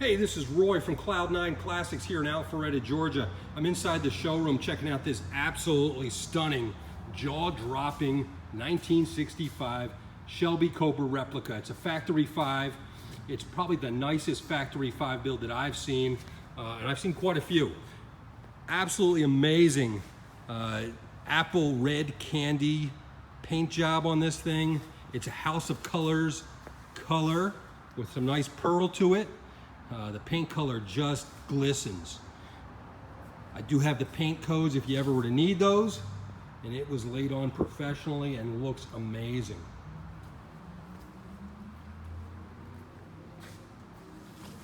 Hey, this is Roy from Cloud9 Classics here in Alpharetta, Georgia. I'm inside the showroom checking out this absolutely stunning, jaw-dropping 1965 Shelby Cobra replica. It's a factory 5. It's probably the nicest factory 5 build that I've seen, and I've seen quite a few. Absolutely amazing apple red candy paint job on this thing. It's a house of colors color with some nice pearl to it. The paint color just glistens. I do have the paint codes if you ever were to need those, and it was laid on professionally and looks amazing.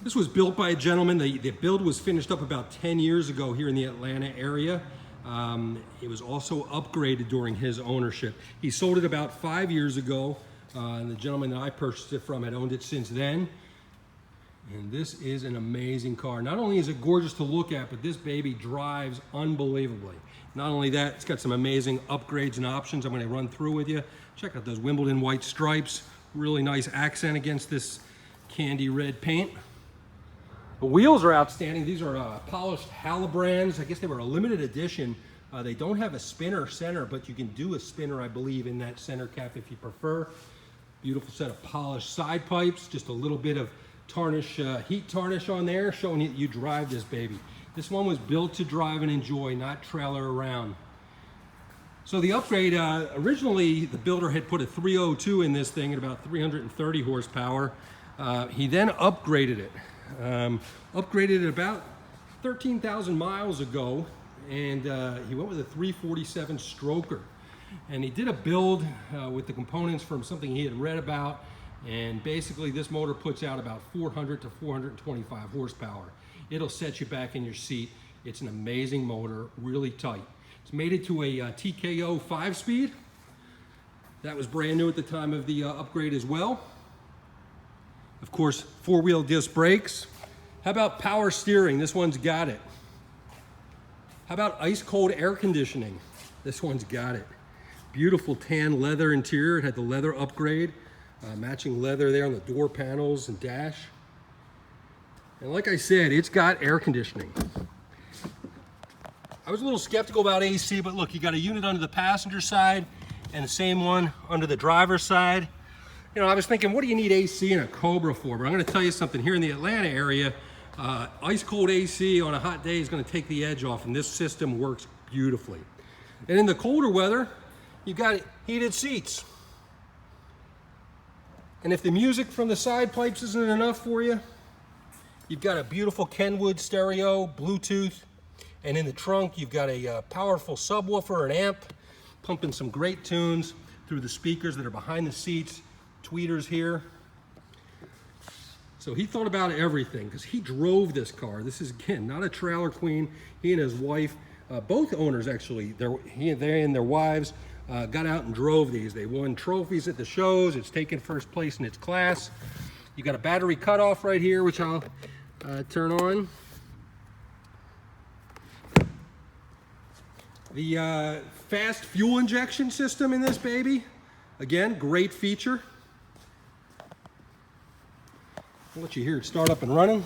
This was built by a gentleman. The build was finished up about 10 years ago here in the Atlanta area. It was also upgraded during his ownership. He sold it about 5 years ago, and the gentleman that I purchased it from had owned it since then. And this is an amazing car. Not only is it gorgeous to look at, but this baby drives unbelievably. Not only that, it's got some amazing upgrades and options I'm going to run through with you. Check out those Wimbledon white stripes. Really nice accent against this candy red paint. The wheels are outstanding. These are polished Halibrands. I guess they were a limited edition. They don't have a spinner center, but you can do a spinner, I believe, in that center cap if you prefer. Beautiful set of polished side pipes. Just a little bit of tarnish, heat tarnish on there, showing you that you drive this baby. This one was built to drive and enjoy, not trailer around. So the upgrade, originally the builder had put a 302 in this thing at about 330 horsepower. He then upgraded it. Upgraded it about 13,000 miles ago, and he went with a 347 stroker. And he did a build with the components from something he had read about. And basically this motor puts out about 400 to 425 horsepower. It'll set you back in your seat. It's an amazing motor, really tight. It's mated to a TKO 5-speed. That was brand new at the time of the upgrade as well. Of course, 4-wheel disc brakes. How about power steering? This one's got it. How about ice cold air conditioning? This one's got it. Beautiful tan leather interior. It had the leather upgrade. Matching leather there on the door panels and dash. And like I said, it's got air conditioning. I was a little skeptical about AC, but look, you got a unit under the passenger side and the same one under the driver's side. You know, I was thinking, what do you need AC in a Cobra for? But I'm going to tell you something. Here in the Atlanta area, ice cold AC on a hot day is going to take the edge off, and this system works beautifully. And in the colder weather, you've got heated seats. And if the music from the side pipes isn't enough for you, you've got a beautiful Kenwood stereo, Bluetooth, and in the trunk you've got a powerful subwoofer, an amp, pumping some great tunes through the speakers that are behind the seats, tweeters here. So he thought about everything because he drove this car. This is, again, not a trailer queen. He and his wife, both owners actually, they and their wives, got out and drove these. They won trophies at the shows. It's taken first place in its class. You got a battery cutoff right here, which I'll turn on. The fast fuel injection system in this baby, again, great feature. I'll let you hear it start up and running.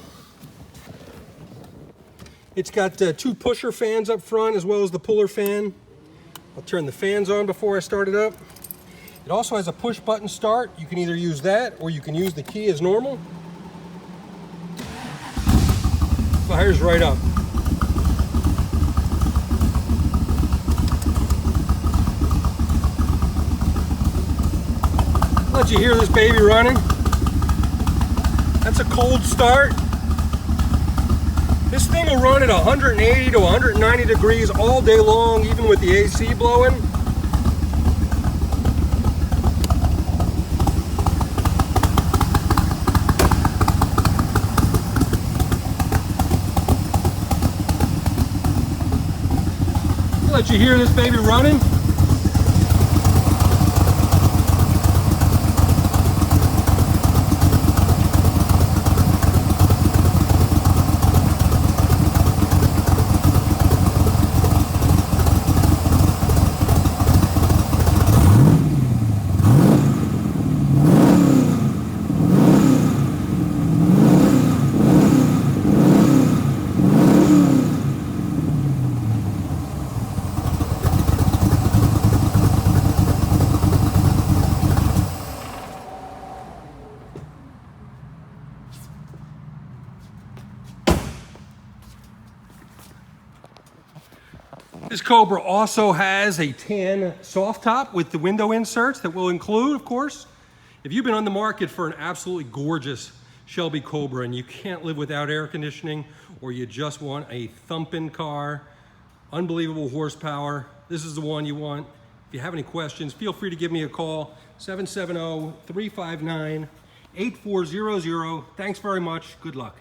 It's got 2 pusher fans up front as well as the puller fan. I'll turn the fans on before I start it up. It also has a push button start. You can either use that or you can use the key as normal. Fires right up. Let you hear this baby running. That's a cold start. This thing will run at 180 to 190 degrees all day long, even with the AC blowing. I'll let you hear this baby running. This Cobra also has a tan soft top with the window inserts that we'll include, of course. If you've been on the market for an absolutely gorgeous Shelby Cobra and you can't live without air conditioning, or you just want a thumping car, unbelievable horsepower, this is the one you want. If you have any questions, feel free to give me a call, 770-359-8400. Thanks very much. Good luck.